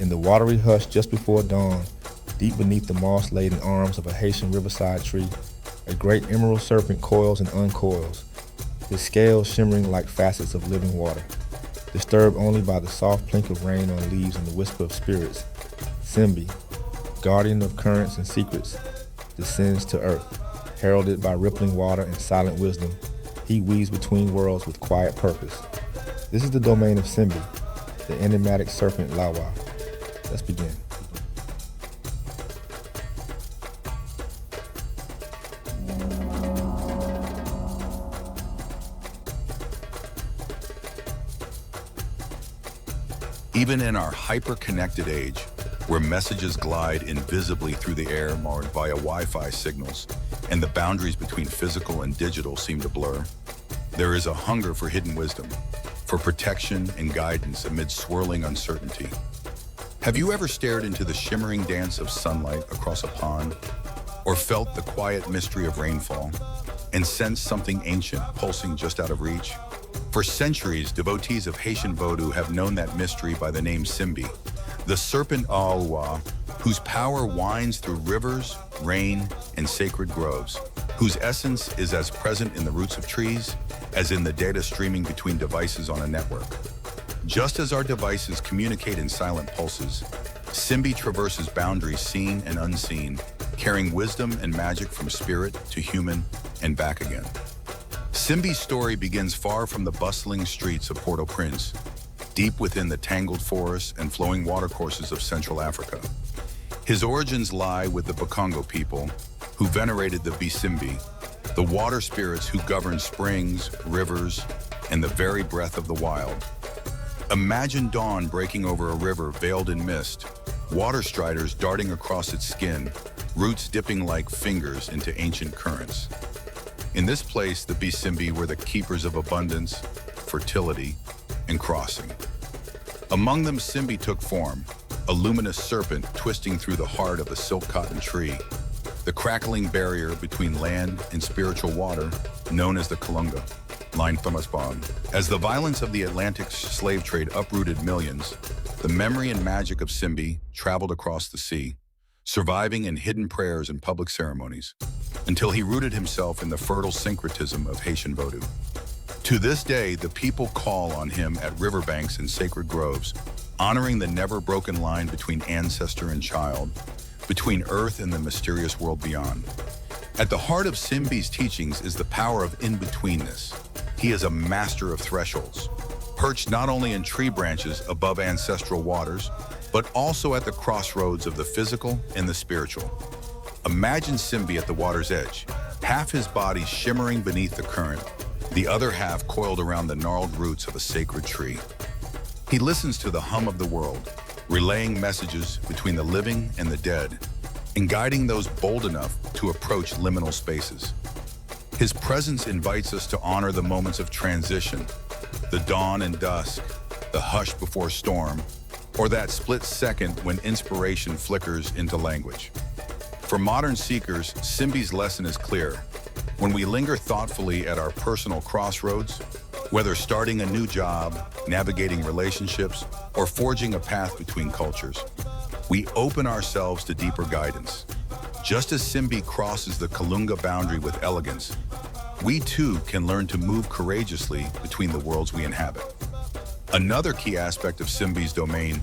In the watery hush just before dawn, deep beneath the moss-laden arms of a Haitian riverside tree, a great emerald serpent coils and uncoils, his scales shimmering like facets of living water. Disturbed only by the soft plink of rain on leaves and the whisper of spirits, Simbi, guardian of currents and secrets, descends to earth. Heralded by rippling water and silent wisdom, he weaves between worlds with quiet purpose. This is the domain of Simbi, the enigmatic Serpent Lwa. Let's begin. Even in our hyper-connected age, where messages glide invisibly through the air marred via Wi-Fi signals, and the boundaries between physical and digital seem to blur, there is a hunger for hidden wisdom, for protection and guidance amid swirling uncertainty. Have you ever stared into the shimmering dance of sunlight across a pond, or felt the quiet mystery of rainfall, and sensed something ancient pulsing just out of reach? For centuries, devotees of Haitian Vodou have known that mystery by the name Simbi, the Serpent Lwa, whose power winds through rivers, rain, and sacred groves, whose essence is as present in the roots of trees as in the data streaming between devices on a network. Just as our devices communicate in silent pulses, Simbi traverses boundaries seen and unseen, carrying wisdom and magic from spirit to human and back again. Simbi's story begins far from the bustling streets of Port-au-Prince, deep within the tangled forests and flowing watercourses of Central Africa. His origins lie with the Bakongo people, who venerated the Bisimbi, the water spirits who govern springs, rivers, and the very breath of the wild. Imagine dawn breaking over a river veiled in mist, water striders darting across its skin, roots dipping like fingers into ancient currents. In this place, the Bisimbi were the keepers of abundance, fertility, and crossing. Among them, Simbi took form, a luminous serpent twisting through the heart of a silk cotton tree, the crackling barrier between land and spiritual water, known as the Kalunga, line Thomas Bond. As the violence of the Atlantic slave trade uprooted millions, the memory and magic of Simbi traveled across the sea, surviving in hidden prayers and public ceremonies, until he rooted himself in the fertile syncretism of Haitian Vodou. To this day, the people call on him at riverbanks and sacred groves, honoring the never-broken line between ancestor and child, between earth and the mysterious world beyond. At the heart of Simbi's teachings is the power of in-betweenness. He is a master of thresholds, perched not only in tree branches above ancestral waters, but also at the crossroads of the physical and the spiritual. Imagine Simbi at the water's edge, half his body shimmering beneath the current, the other half coiled around the gnarled roots of a sacred tree. He listens to the hum of the world, relaying messages between the living and the dead, and guiding those bold enough to approach liminal spaces. His presence invites us to honor the moments of transition, the dawn and dusk, the hush before storm, or that split second when inspiration flickers into language. For modern seekers, Simbi's lesson is clear. When we linger thoughtfully at our personal crossroads, whether starting a new job, navigating relationships, or forging a path between cultures, we open ourselves to deeper guidance. Just as Simbi crosses the Kalunga boundary with elegance, we too can learn to move courageously between the worlds we inhabit. Another key aspect of Simbi's domain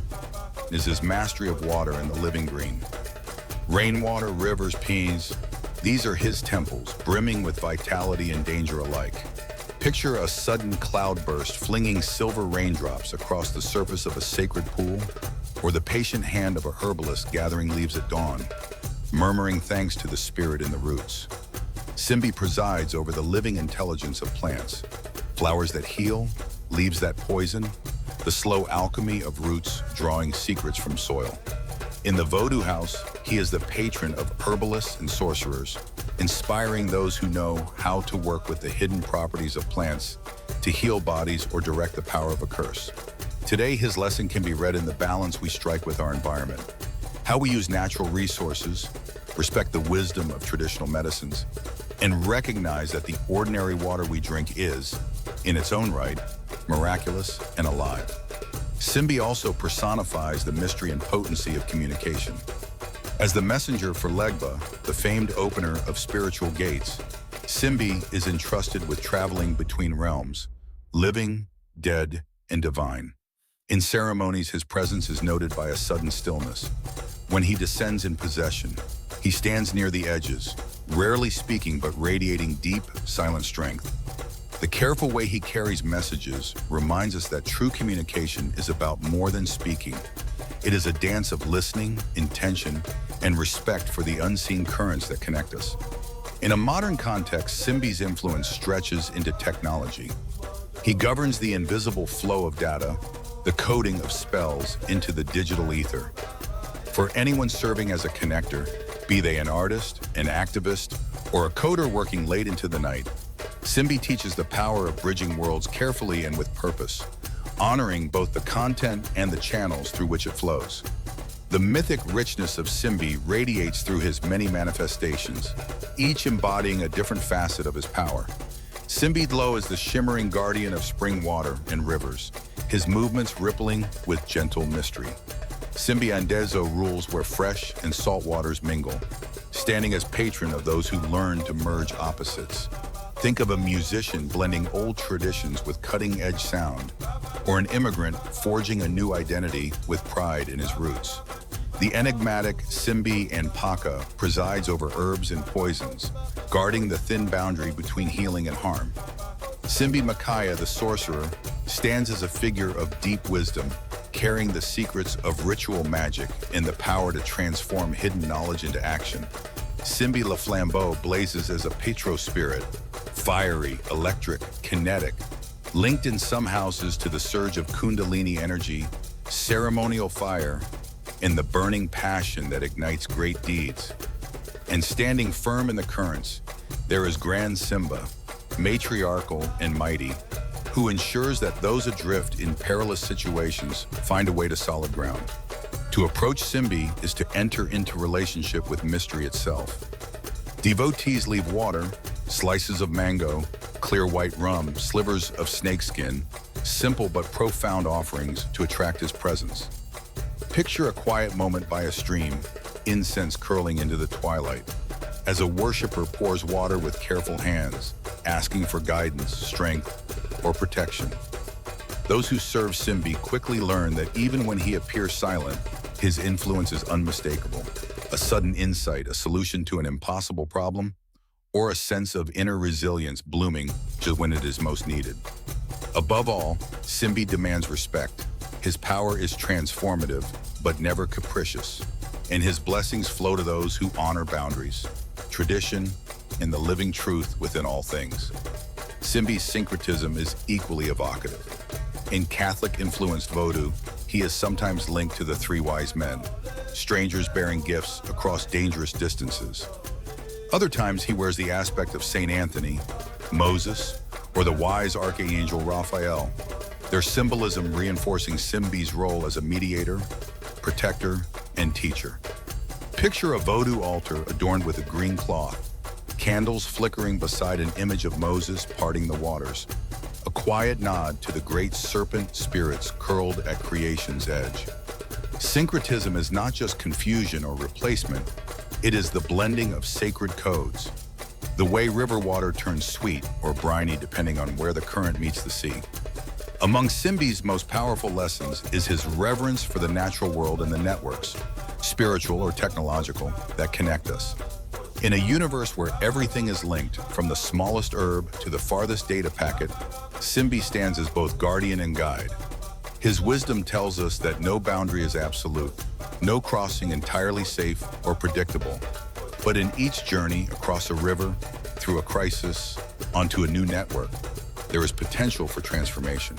is his mastery of water and the living green. Rainwater, rivers, peas, these are his temples, brimming with vitality and danger alike. Picture a sudden cloudburst flinging silver raindrops across the surface of a sacred pool, or the patient hand of a herbalist gathering leaves at dawn, murmuring thanks to the spirit in the roots. Simbi presides over the living intelligence of plants, flowers that heal, leaves that poison, the slow alchemy of roots drawing secrets from soil. In the Vodou house, he is the patron of herbalists and sorcerers, inspiring those who know how to work with the hidden properties of plants to heal bodies or direct the power of a curse. Today, his lesson can be read in the balance we strike with our environment, how we use natural resources, respect the wisdom of traditional medicines, and recognize that the ordinary water we drink is, in its own right, miraculous and alive. Simbi also personifies the mystery and potency of communication. As the messenger for Legba, the famed opener of spiritual gates, Simbi is entrusted with traveling between realms, living, dead, and divine. In ceremonies, his presence is noted by a sudden stillness. When he descends in possession, he stands near the edges, rarely speaking but radiating deep, silent strength. The careful way he carries messages reminds us that true communication is about more than speaking. It is a dance of listening, intention, and respect for the unseen currents that connect us. In a modern context, Simbi's influence stretches into technology. He governs the invisible flow of data, the coding of spells into the digital ether. For anyone serving as a connector, be they an artist, an activist, or a coder working late into the night, Simbi teaches the power of bridging worlds carefully and with purpose, honoring both the content and the channels through which it flows. The mythic richness of Simbi radiates through his many manifestations, each embodying a different facet of his power. Simbi Lwa is the shimmering guardian of spring water and rivers, his movements rippling with gentle mystery. Simbi Andezo rules where fresh and salt waters mingle, standing as patron of those who learn to merge opposites. Think of a musician blending old traditions with cutting-edge sound, or an immigrant forging a new identity with pride in his roots. The enigmatic Simbi and Paka presides over herbs and poisons, guarding the thin boundary between healing and harm. Simbi Makaya, the sorcerer, stands as a figure of deep wisdom, carrying the secrets of ritual magic and the power to transform hidden knowledge into action. Simbi Le Flambeau blazes as a Petro spirit, fiery, electric, kinetic, linked in some houses to the surge of Kundalini energy, ceremonial fire, and the burning passion that ignites great deeds. And standing firm in the currents, there is Grand Simba, matriarchal and mighty, who ensures that those adrift in perilous situations find a way to solid ground. To approach Simbi is to enter into relationship with mystery itself. Devotees leave water, slices of mango, clear white rum, slivers of snakeskin, simple but profound offerings to attract his presence. Picture a quiet moment by a stream, incense curling into the twilight, as a worshiper pours water with careful hands, asking for guidance, strength, or protection. Those who serve Simbi quickly learn that even when he appears silent, his influence is unmistakable. A sudden insight, a solution to an impossible problem, or a sense of inner resilience blooming just when it is most needed. Above all, Simbi demands respect. His power is transformative, but never capricious, and his blessings flow to those who honor boundaries, tradition, and the living truth within all things. Simbi's syncretism is equally evocative. In Catholic-influenced Vodou, he is sometimes linked to the three wise men, strangers bearing gifts across dangerous distances. Other times he wears the aspect of Saint Anthony, Moses, or the wise archangel Raphael, their symbolism reinforcing Simbi's role as a mediator, protector, and teacher. Picture a Vodou altar adorned with a green cloth, candles flickering beside an image of Moses parting the waters, a quiet nod to the great serpent spirits curled at creation's edge. Syncretism is not just confusion or replacement, it is the blending of sacred codes, the way river water turns sweet or briny depending on where the current meets the sea. Among Simbi's most powerful lessons is his reverence for the natural world and the networks, spiritual or technological, that connect us. In a universe where everything is linked, from the smallest herb to the farthest data packet, Simbi stands as both guardian and guide. His wisdom tells us that no boundary is absolute, no crossing entirely safe or predictable. But in each journey across a river, through a crisis, onto a new network, there is potential for transformation.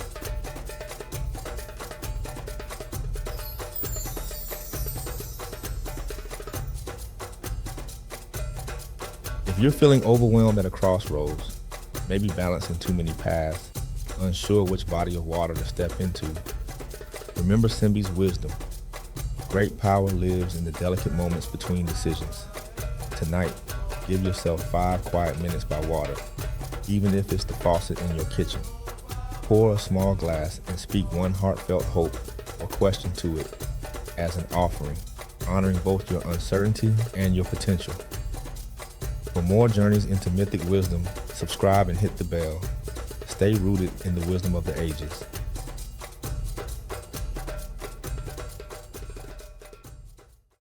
If you're feeling overwhelmed at a crossroads, maybe balancing too many paths, unsure which body of water to step into, remember Simbi's wisdom. Great power lives in the delicate moments between decisions. Tonight, give yourself 5 quiet minutes by water, even if it's the faucet in your kitchen. pour a small glass and speak one heartfelt hope or question to it as an offering, honoring both your uncertainty and your potential. For more journeys into mythic wisdom, subscribe and hit the bell. Stay rooted in the wisdom of the ages.